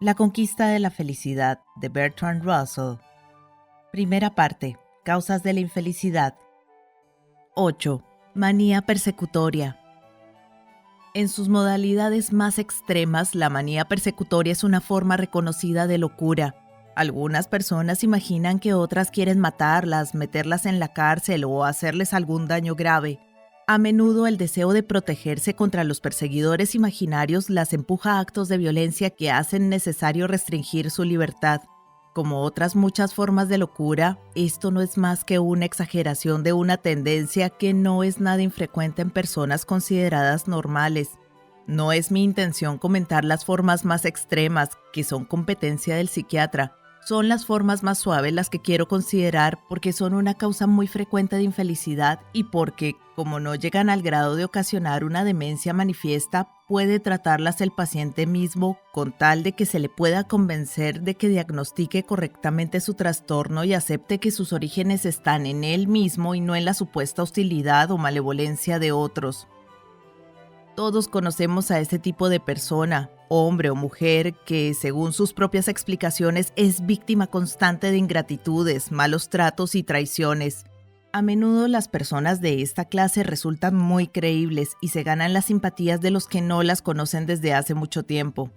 La conquista de la felicidad, de Bertrand Russell. Primera parte. Causas de la infelicidad. 8. Manía persecutoria. En sus modalidades más extremas, la manía persecutoria es una forma reconocida de locura. Algunas personas imaginan que otras quieren matarlas, meterlas en la cárcel o hacerles algún daño grave. A menudo el deseo de protegerse contra los perseguidores imaginarios las empuja a actos de violencia que hacen necesario restringir su libertad. Como otras muchas formas de locura, esto no es más que una exageración de una tendencia que no es nada infrecuente en personas consideradas normales. No es mi intención comentar las formas más extremas, que son competencia del psiquiatra. Son las formas más suaves las que quiero considerar porque son una causa muy frecuente de infelicidad y porque, como no llegan al grado de ocasionar una demencia manifiesta, puede tratarlas el paciente mismo con tal de que se le pueda convencer de que diagnostique correctamente su trastorno y acepte que sus orígenes están en él mismo y no en la supuesta hostilidad o malevolencia de otros. Todos conocemos a ese tipo de persona, hombre o mujer, que según sus propias explicaciones es víctima constante de ingratitudes, malos tratos y traiciones. A menudo las personas de esta clase resultan muy creíbles y se ganan las simpatías de los que no las conocen desde hace mucho tiempo.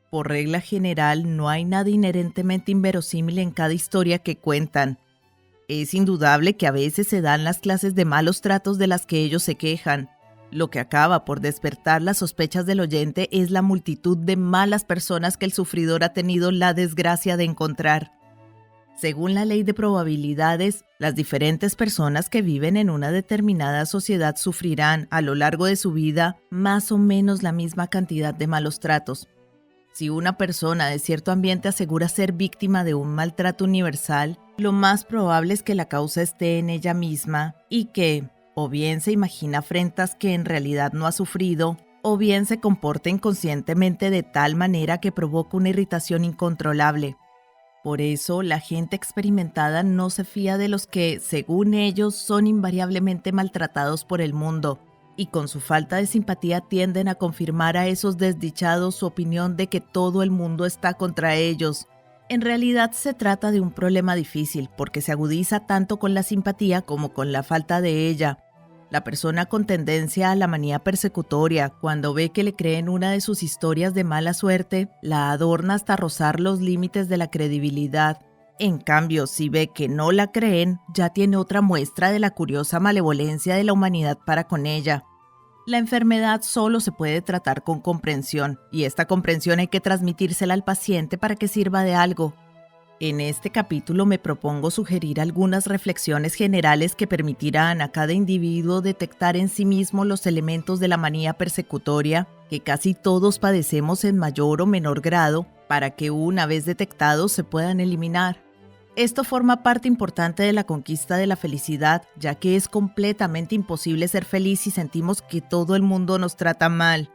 Por regla general, no hay nada inherentemente inverosímil en cada historia que cuentan. Es indudable que a veces se dan las clases de malos tratos de las que ellos se quejan. Lo que acaba por despertar las sospechas del oyente es la multitud de malas personas que el sufridor ha tenido la desgracia de encontrar. Según la ley de probabilidades, las diferentes personas que viven en una determinada sociedad sufrirán a lo largo de su vida más o menos la misma cantidad de malos tratos. Si una persona de cierto ambiente asegura ser víctima de un maltrato universal, lo más probable es que la causa esté en ella misma y que, o bien se imagina afrentas que en realidad no ha sufrido, o bien se comporta inconscientemente de tal manera que provoca una irritación incontrolable. Por eso, la gente experimentada no se fía de los que, según ellos, son invariablemente maltratados por el mundo, y con su falta de simpatía tienden a confirmar a esos desdichados su opinión de que todo el mundo está contra ellos. En realidad se trata de un problema difícil, porque se agudiza tanto con la simpatía como con la falta de ella. La persona con tendencia a la manía persecutoria, cuando ve que le creen una de sus historias de mala suerte, la adorna hasta rozar los límites de la credibilidad. En cambio, si ve que no la creen, ya tiene otra muestra de la curiosa malevolencia de la humanidad para con ella. La enfermedad solo se puede tratar con comprensión, y esta comprensión hay que transmitírsela al paciente para que sirva de algo. En este capítulo me propongo sugerir algunas reflexiones generales que permitirán a cada individuo detectar en sí mismo los elementos de la manía persecutoria que casi todos padecemos en mayor o menor grado, para que una vez detectados se puedan eliminar. Esto forma parte importante de la conquista de la felicidad, ya que es completamente imposible ser feliz si sentimos que todo el mundo nos trata mal.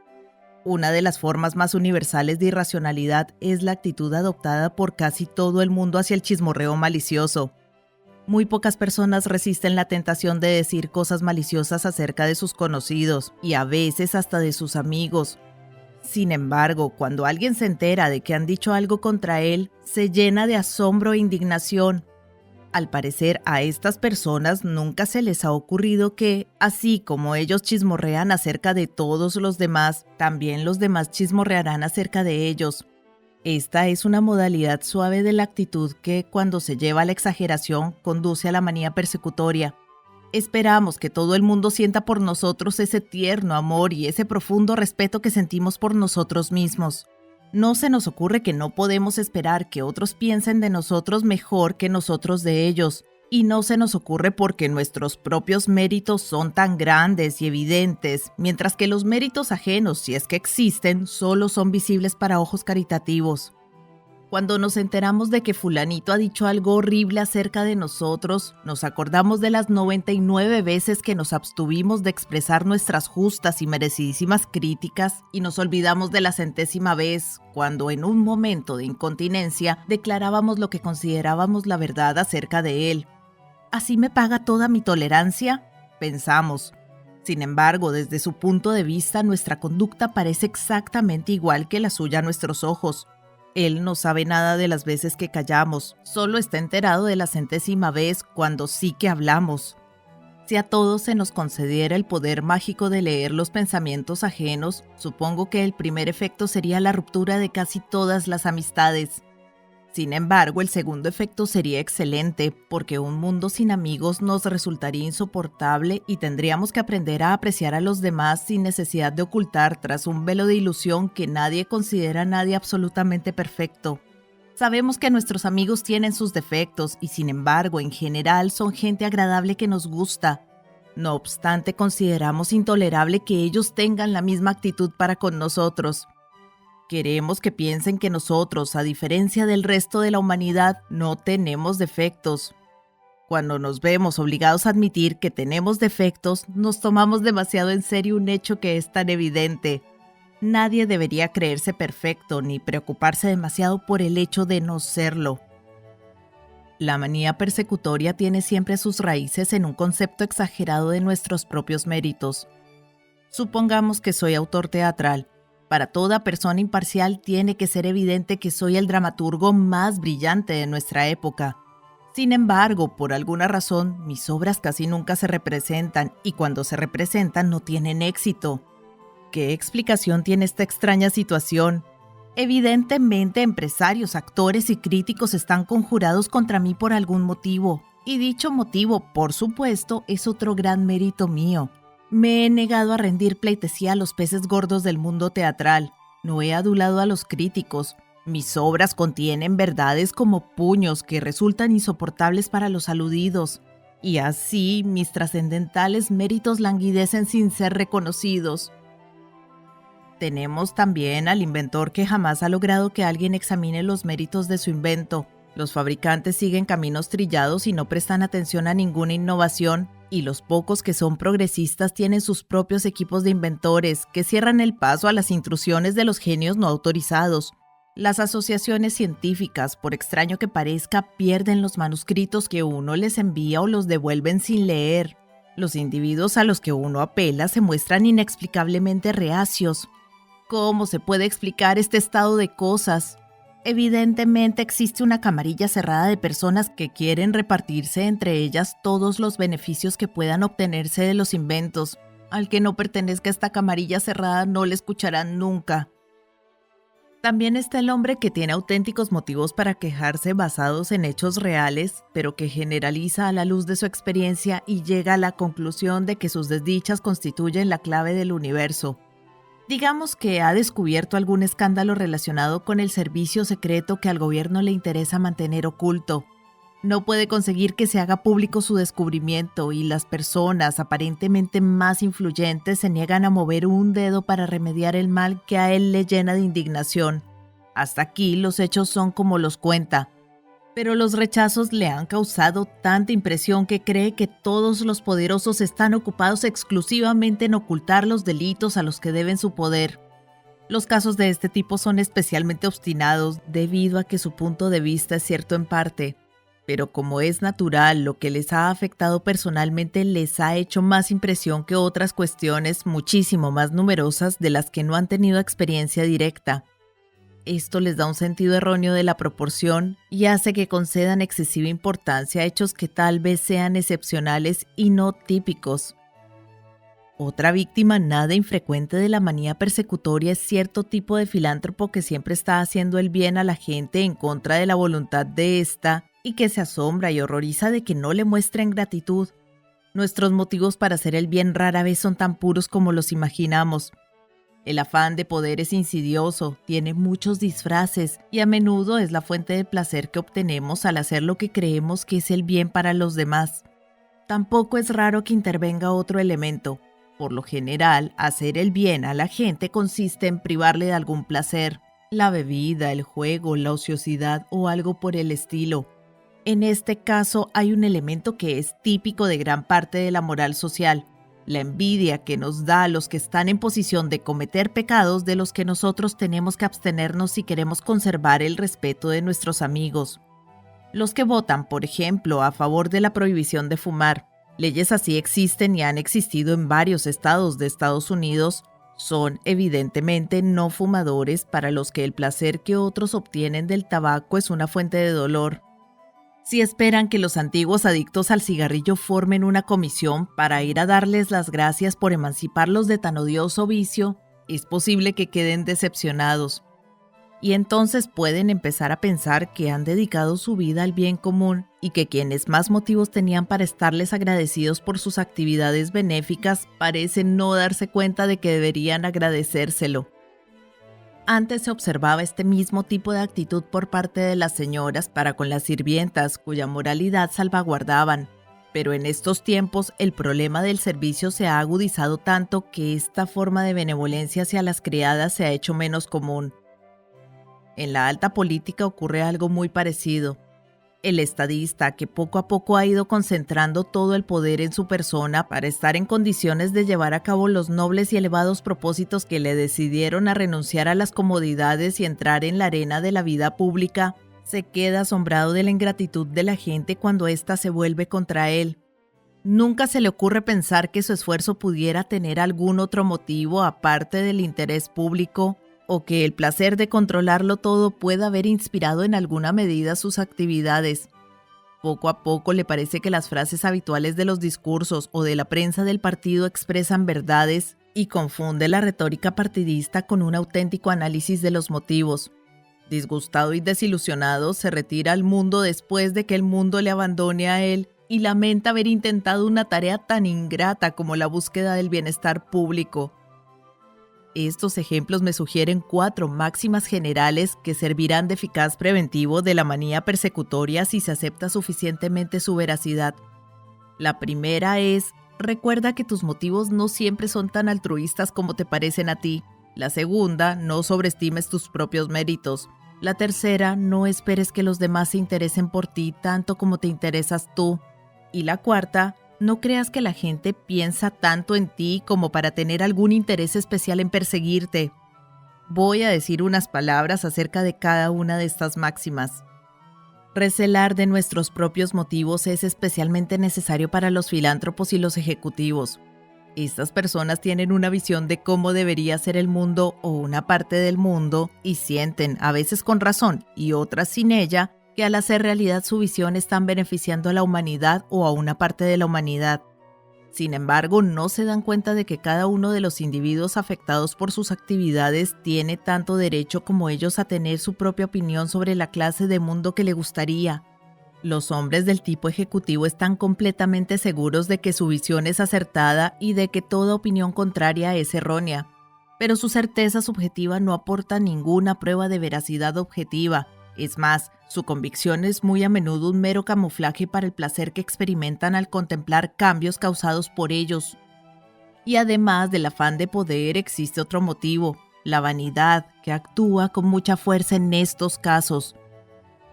Una de las formas más universales de irracionalidad es la actitud adoptada por casi todo el mundo hacia el chismorreo malicioso. Muy pocas personas resisten la tentación de decir cosas maliciosas acerca de sus conocidos y a veces hasta de sus amigos. Sin embargo, cuando alguien se entera de que han dicho algo contra él, se llena de asombro e indignación. Al parecer, a estas personas nunca se les ha ocurrido que, así como ellos chismorrean acerca de todos los demás, también los demás chismorrearán acerca de ellos. Esta es una modalidad suave de la actitud que, cuando se lleva a la exageración, conduce a la manía persecutoria. Esperamos que todo el mundo sienta por nosotros ese tierno amor y ese profundo respeto que sentimos por nosotros mismos. No se nos ocurre que no podemos esperar que otros piensen de nosotros mejor que nosotros de ellos, y no se nos ocurre porque nuestros propios méritos son tan grandes y evidentes, mientras que los méritos ajenos, si es que existen, solo son visibles para ojos caritativos. Cuando nos enteramos de que fulanito ha dicho algo horrible acerca de nosotros, nos acordamos de las 99 veces que nos abstuvimos de expresar nuestras justas y merecidísimas críticas y nos olvidamos de la 100ª vez, cuando en un momento de incontinencia declarábamos lo que considerábamos la verdad acerca de él. ¿Así me paga toda mi tolerancia?, pensamos. Sin embargo, desde su punto de vista, nuestra conducta parece exactamente igual que la suya a nuestros ojos. Él no sabe nada de las veces que callamos, solo está enterado de la 100ª vez cuando sí que hablamos. Si a todos se nos concediera el poder mágico de leer los pensamientos ajenos, supongo que el primer efecto sería la ruptura de casi todas las amistades. Sin embargo, el segundo efecto sería excelente, porque un mundo sin amigos nos resultaría insoportable y tendríamos que aprender a apreciar a los demás sin necesidad de ocultar tras un velo de ilusión que nadie considera a nadie absolutamente perfecto. Sabemos que nuestros amigos tienen sus defectos y sin embargo, en general, son gente agradable que nos gusta. No obstante, consideramos intolerable que ellos tengan la misma actitud para con nosotros. Queremos que piensen que nosotros, a diferencia del resto de la humanidad, no tenemos defectos. Cuando nos vemos obligados a admitir que tenemos defectos, nos tomamos demasiado en serio un hecho que es tan evidente. Nadie debería creerse perfecto ni preocuparse demasiado por el hecho de no serlo. La manía persecutoria tiene siempre sus raíces en un concepto exagerado de nuestros propios méritos. Supongamos que soy autor teatral. Para toda persona imparcial tiene que ser evidente que soy el dramaturgo más brillante de nuestra época. Sin embargo, por alguna razón, mis obras casi nunca se representan y cuando se representan no tienen éxito. ¿Qué explicación tiene esta extraña situación? Evidentemente, empresarios, actores y críticos están conjurados contra mí por algún motivo, y dicho motivo, por supuesto, es otro gran mérito mío. Me he negado a rendir pleitesía a los peces gordos del mundo teatral. No he adulado a los críticos. Mis obras contienen verdades como puños que resultan insoportables para los aludidos. Y así mis trascendentales méritos languidecen sin ser reconocidos. Tenemos también al inventor que jamás ha logrado que alguien examine los méritos de su invento. Los fabricantes siguen caminos trillados y no prestan atención a ninguna innovación. Y los pocos que son progresistas tienen sus propios equipos de inventores que cierran el paso a las intrusiones de los genios no autorizados. Las asociaciones científicas, por extraño que parezca, pierden los manuscritos que uno les envía o los devuelven sin leer. Los individuos a los que uno apela se muestran inexplicablemente reacios. ¿Cómo se puede explicar este estado de cosas? Evidentemente existe una camarilla cerrada de personas que quieren repartirse entre ellas todos los beneficios que puedan obtenerse de los inventos. Al que no pertenezca a esta camarilla cerrada no le escucharán nunca. También está el hombre que tiene auténticos motivos para quejarse basados en hechos reales, pero que generaliza a la luz de su experiencia y llega a la conclusión de que sus desdichas constituyen la clave del universo. Digamos que ha descubierto algún escándalo relacionado con el servicio secreto que al gobierno le interesa mantener oculto. No puede conseguir que se haga público su descubrimiento y las personas aparentemente más influyentes se niegan a mover un dedo para remediar el mal que a él le llena de indignación. Hasta aquí los hechos son como los cuenta. Pero los rechazos le han causado tanta impresión que cree que todos los poderosos están ocupados exclusivamente en ocultar los delitos a los que deben su poder. Los casos de este tipo son especialmente obstinados debido a que su punto de vista es cierto en parte, pero como es natural, lo que les ha afectado personalmente les ha hecho más impresión que otras cuestiones muchísimo más numerosas de las que no han tenido experiencia directa. Esto les da un sentido erróneo de la proporción y hace que concedan excesiva importancia a hechos que tal vez sean excepcionales y no típicos. Otra víctima nada infrecuente de la manía persecutoria es cierto tipo de filántropo que siempre está haciendo el bien a la gente en contra de la voluntad de ésta y que se asombra y horroriza de que no le muestren gratitud. Nuestros motivos para hacer el bien rara vez son tan puros como los imaginamos. El afán de poder es insidioso, tiene muchos disfraces y a menudo es la fuente de placer que obtenemos al hacer lo que creemos que es el bien para los demás. Tampoco es raro que intervenga otro elemento. Por lo general, hacer el bien a la gente consiste en privarle de algún placer, la bebida, el juego, la ociosidad o algo por el estilo. En este caso hay un elemento que es típico de gran parte de la moral social. La envidia que nos da a los que están en posición de cometer pecados de los que nosotros tenemos que abstenernos si queremos conservar el respeto de nuestros amigos. Los que votan, por ejemplo, a favor de la prohibición de fumar. Leyes así existen y han existido en varios estados de Estados Unidos. Son evidentemente no fumadores para los que el placer que otros obtienen del tabaco es una fuente de dolor. Si esperan que los antiguos adictos al cigarrillo formen una comisión para ir a darles las gracias por emanciparlos de tan odioso vicio, es posible que queden decepcionados. Y entonces pueden empezar a pensar que han dedicado su vida al bien común y que quienes más motivos tenían para estarles agradecidos por sus actividades benéficas parecen no darse cuenta de que deberían agradecérselo. Antes se observaba este mismo tipo de actitud por parte de las señoras para con las sirvientas, cuya moralidad salvaguardaban. Pero en estos tiempos el problema del servicio se ha agudizado tanto que esta forma de benevolencia hacia las criadas se ha hecho menos común. En la alta política ocurre algo muy parecido. El estadista, que poco a poco ha ido concentrando todo el poder en su persona para estar en condiciones de llevar a cabo los nobles y elevados propósitos que le decidieron a renunciar a las comodidades y entrar en la arena de la vida pública, se queda asombrado de la ingratitud de la gente cuando ésta se vuelve contra él. Nunca se le ocurre pensar que su esfuerzo pudiera tener algún otro motivo aparte del interés público, o que el placer de controlarlo todo pueda haber inspirado en alguna medida sus actividades. Poco a poco le parece que las frases habituales de los discursos o de la prensa del partido expresan verdades y confunde la retórica partidista con un auténtico análisis de los motivos. Disgustado y desilusionado, se retira al mundo después de que el mundo le abandone a él y lamenta haber intentado una tarea tan ingrata como la búsqueda del bienestar público. Estos ejemplos me sugieren 4 máximas generales que servirán de eficaz preventivo de la manía persecutoria si se acepta suficientemente su veracidad. La primera es: recuerda que tus motivos no siempre son tan altruistas como te parecen a ti. La segunda: no sobreestimes tus propios méritos. La tercera: no esperes que los demás se interesen por ti tanto como te interesas tú. Y la cuarta: no creas que la gente piensa tanto en ti como para tener algún interés especial en perseguirte. Voy a decir unas palabras acerca de cada una de estas máximas. Recelar de nuestros propios motivos es especialmente necesario para los filántropos y los ejecutivos. Estas personas tienen una visión de cómo debería ser el mundo o una parte del mundo y sienten, a veces con razón y otras sin ella, que al hacer realidad su visión están beneficiando a la humanidad o a una parte de la humanidad. Sin embargo, no se dan cuenta de que cada uno de los individuos afectados por sus actividades tiene tanto derecho como ellos a tener su propia opinión sobre la clase de mundo que le gustaría. Los hombres del tipo ejecutivo están completamente seguros de que su visión es acertada y de que toda opinión contraria es errónea, pero su certeza subjetiva no aporta ninguna prueba de veracidad objetiva. Es más, su convicción es muy a menudo un mero camuflaje para el placer que experimentan al contemplar cambios causados por ellos. Y además del afán de poder existe otro motivo, la vanidad, que actúa con mucha fuerza en estos casos.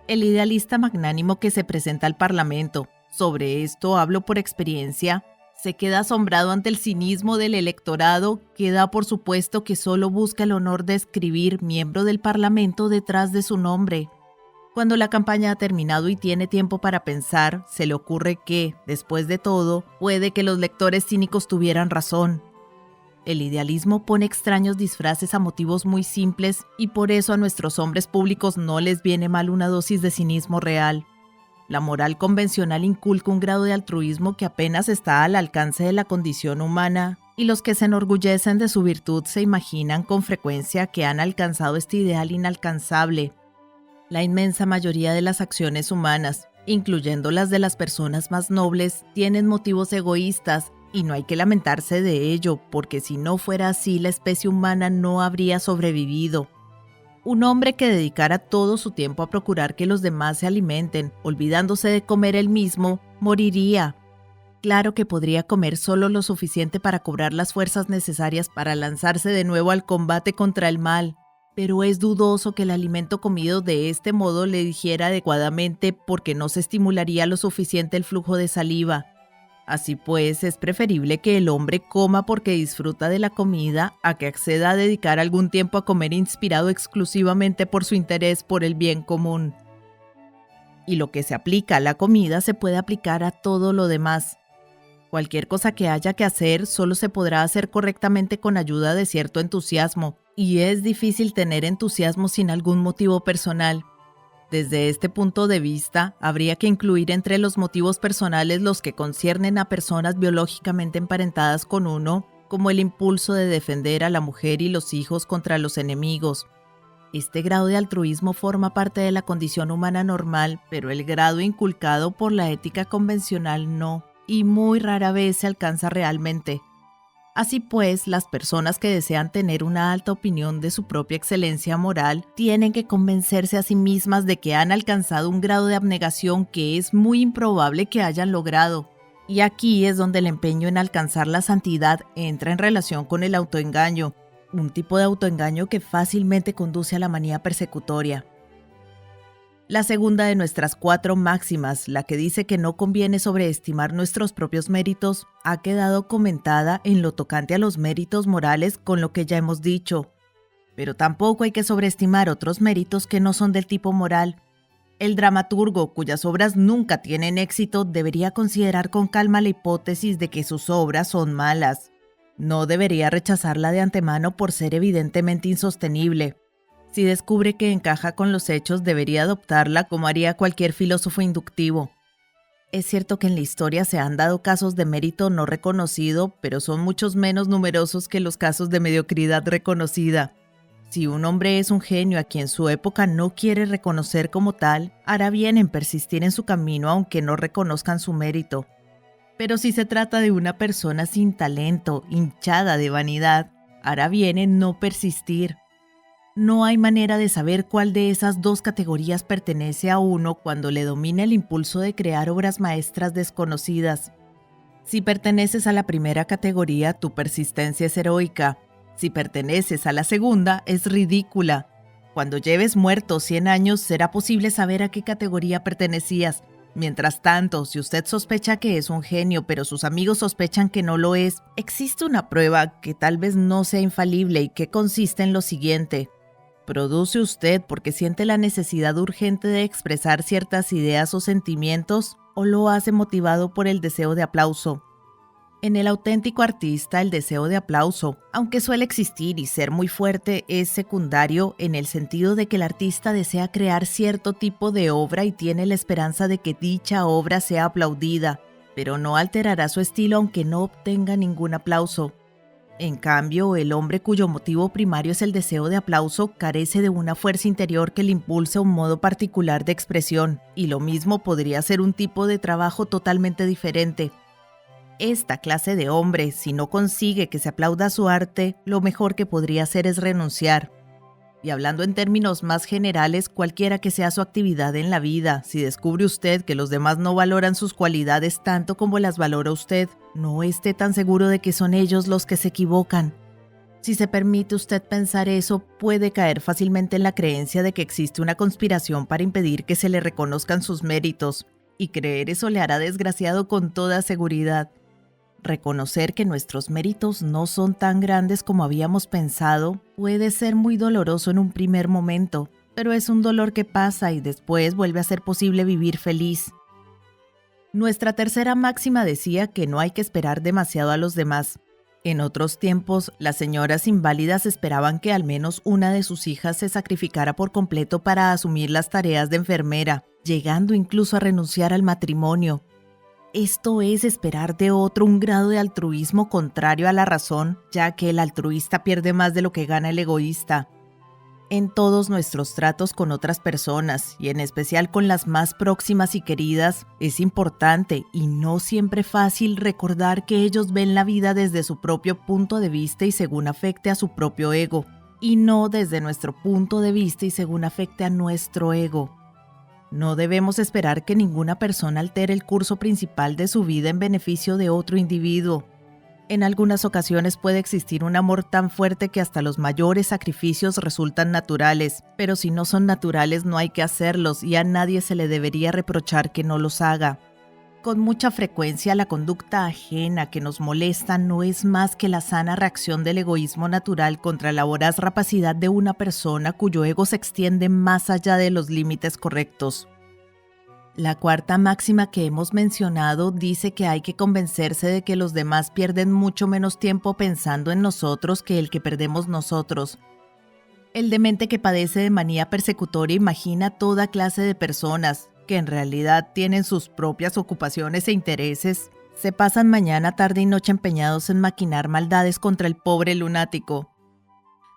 El idealista magnánimo que se presenta al Parlamento, sobre esto hablo por experiencia, se queda asombrado ante el cinismo del electorado que da por supuesto que solo busca el honor de escribir miembro del Parlamento detrás de su nombre. Cuando la campaña ha terminado y tiene tiempo para pensar, se le ocurre que, después de todo, puede que los lectores cínicos tuvieran razón. El idealismo pone extraños disfraces a motivos muy simples y por eso a nuestros hombres públicos no les viene mal una dosis de cinismo real. La moral convencional inculca un grado de altruismo que apenas está al alcance de la condición humana, y los que se enorgullecen de su virtud se imaginan con frecuencia que han alcanzado este ideal inalcanzable. La inmensa mayoría de las acciones humanas, incluyendo las de las personas más nobles, tienen motivos egoístas, y no hay que lamentarse de ello, porque si no fuera así, la especie humana no habría sobrevivido. Un hombre que dedicara todo su tiempo a procurar que los demás se alimenten, olvidándose de comer él mismo, moriría. Claro que podría comer solo lo suficiente para cobrar las fuerzas necesarias para lanzarse de nuevo al combate contra el mal, pero es dudoso que el alimento comido de este modo le digiera adecuadamente porque no se estimularía lo suficiente el flujo de saliva. Así pues, es preferible que el hombre coma porque disfruta de la comida a que acceda a dedicar algún tiempo a comer inspirado exclusivamente por su interés por el bien común. Y lo que se aplica a la comida se puede aplicar a todo lo demás. Cualquier cosa que haya que hacer solo se podrá hacer correctamente con ayuda de cierto entusiasmo, y es difícil tener entusiasmo sin algún motivo personal. Desde este punto de vista, habría que incluir entre los motivos personales los que conciernen a personas biológicamente emparentadas con uno, como el impulso de defender a la mujer y los hijos contra los enemigos. Este grado de altruismo forma parte de la condición humana normal, pero el grado inculcado por la ética convencional no, y muy rara vez se alcanza realmente. Así pues, las personas que desean tener una alta opinión de su propia excelencia moral tienen que convencerse a sí mismas de que han alcanzado un grado de abnegación que es muy improbable que hayan logrado. Y aquí es donde el empeño en alcanzar la santidad entra en relación con el autoengaño, un tipo de autoengaño que fácilmente conduce a la manía persecutoria. La segunda de nuestras 4 máximas, la que dice que no conviene sobreestimar nuestros propios méritos, ha quedado comentada en lo tocante a los méritos morales con lo que ya hemos dicho. Pero tampoco hay que sobreestimar otros méritos que no son del tipo moral. El dramaturgo, cuyas obras nunca tienen éxito, debería considerar con calma la hipótesis de que sus obras son malas. No debería rechazarla de antemano por ser evidentemente insostenible. Si descubre que encaja con los hechos, debería adoptarla como haría cualquier filósofo inductivo. Es cierto que en la historia se han dado casos de mérito no reconocido, pero son muchos menos numerosos que los casos de mediocridad reconocida. Si un hombre es un genio a quien su época no quiere reconocer como tal, hará bien en persistir en su camino aunque no reconozcan su mérito. Pero si se trata de una persona sin talento, hinchada de vanidad, hará bien en no persistir. No hay manera de saber cuál de esas 2 categorías pertenece a uno cuando le domina el impulso de crear obras maestras desconocidas. Si perteneces a la primera categoría, tu persistencia es heroica. Si perteneces a la segunda, es ridícula. Cuando lleves muerto 100 años, será posible saber a qué categoría pertenecías. Mientras tanto, si usted sospecha que es un genio, pero sus amigos sospechan que no lo es, existe una prueba que tal vez no sea infalible y que consiste en lo siguiente. ¿Produce usted porque siente la necesidad urgente de expresar ciertas ideas o sentimientos o lo hace motivado por el deseo de aplauso? En el auténtico artista, el deseo de aplauso, aunque suele existir y ser muy fuerte, es secundario en el sentido de que el artista desea crear cierto tipo de obra y tiene la esperanza de que dicha obra sea aplaudida, pero no alterará su estilo aunque no obtenga ningún aplauso. En cambio, el hombre cuyo motivo primario es el deseo de aplauso carece de una fuerza interior que le impulse a un modo particular de expresión, y lo mismo podría ser un tipo de trabajo totalmente diferente. Esta clase de hombre, si no consigue que se aplauda su arte, lo mejor que podría hacer es renunciar. Y hablando en términos más generales, cualquiera que sea su actividad en la vida, si descubre usted que los demás no valoran sus cualidades tanto como las valora usted, no esté tan seguro de que son ellos los que se equivocan. Si se permite usted pensar eso, puede caer fácilmente en la creencia de que existe una conspiración para impedir que se le reconozcan sus méritos, y creer eso le hará desgraciado con toda seguridad. Reconocer que nuestros méritos no son tan grandes como habíamos pensado puede ser muy doloroso en un primer momento, pero es un dolor que pasa y después vuelve a ser posible vivir feliz. Nuestra tercera máxima decía que no hay que esperar demasiado a los demás. En otros tiempos, las señoras inválidas esperaban que al menos una de sus hijas se sacrificara por completo para asumir las tareas de enfermera, llegando incluso a renunciar al matrimonio. Esto es esperar de otro un grado de altruismo contrario a la razón, ya que el altruista pierde más de lo que gana el egoísta. En todos nuestros tratos con otras personas, y en especial con las más próximas y queridas, es importante y no siempre fácil recordar que ellos ven la vida desde su propio punto de vista y según afecte a su propio ego, y no desde nuestro punto de vista y según afecte a nuestro ego. No debemos esperar que ninguna persona altere el curso principal de su vida en beneficio de otro individuo. En algunas ocasiones puede existir un amor tan fuerte que hasta los mayores sacrificios resultan naturales, pero si no son naturales no hay que hacerlos y a nadie se le debería reprochar que no los haga. Con mucha frecuencia la conducta ajena que nos molesta no es más que la sana reacción del egoísmo natural contra la voraz rapacidad de una persona cuyo ego se extiende más allá de los límites correctos. La cuarta máxima que hemos mencionado dice que hay que convencerse de que los demás pierden mucho menos tiempo pensando en nosotros que el que perdemos nosotros. El demente que padece de manía persecutoria imagina toda clase de personas, que en realidad tienen sus propias ocupaciones e intereses. Se pasan mañana, tarde y noche empeñados en maquinar maldades contra el pobre lunático.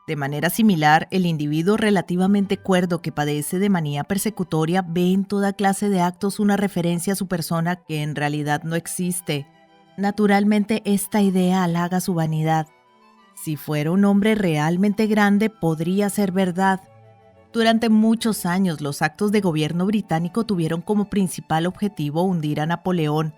De manera similar, el individuo relativamente cuerdo que padece de manía persecutoria ve en toda clase de actos una referencia a su persona que en realidad no existe. Naturalmente, esta idea halaga su vanidad. Si fuera un hombre realmente grande, podría ser verdad. Durante muchos años, los actos de gobierno británico tuvieron como principal objetivo hundir a Napoleón.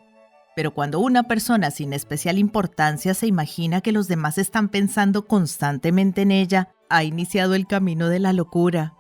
Pero cuando una persona sin especial importancia se imagina que los demás están pensando constantemente en ella, ha iniciado el camino de la locura.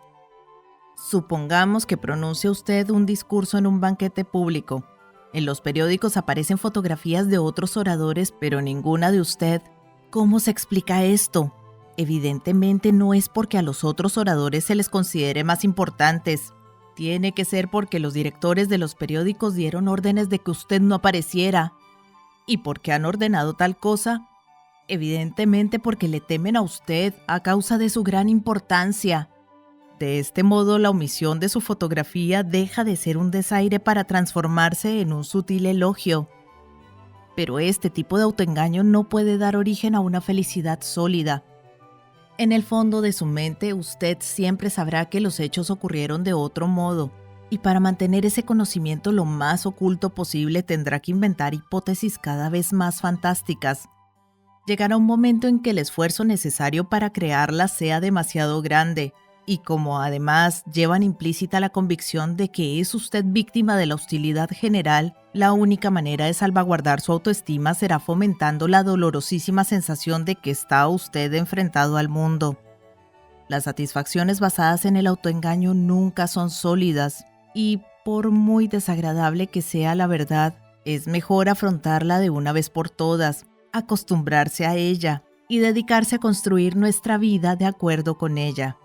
Supongamos que pronuncia usted un discurso en un banquete público. En los periódicos aparecen fotografías de otros oradores, pero ninguna de usted. ¿Cómo se explica esto? Evidentemente no es porque a los otros oradores se les considere más importantes. Tiene que ser porque los directores de los periódicos dieron órdenes de que usted no apareciera. ¿Y por qué han ordenado tal cosa? Evidentemente porque le temen a usted a causa de su gran importancia. De este modo, la omisión de su fotografía deja de ser un desaire para transformarse en un sutil elogio. Pero este tipo de autoengaño no puede dar origen a una felicidad sólida. En el fondo de su mente, usted siempre sabrá que los hechos ocurrieron de otro modo, y para mantener ese conocimiento lo más oculto posible tendrá que inventar hipótesis cada vez más fantásticas. Llegará un momento en que el esfuerzo necesario para crearlas sea demasiado grande, y como además llevan implícita la convicción de que es usted víctima de la hostilidad general, la única manera de salvaguardar su autoestima será fomentando la dolorosísima sensación de que está usted enfrentado al mundo. Las satisfacciones basadas en el autoengaño nunca son sólidas y, por muy desagradable que sea la verdad, es mejor afrontarla de una vez por todas, acostumbrarse a ella y dedicarse a construir nuestra vida de acuerdo con ella.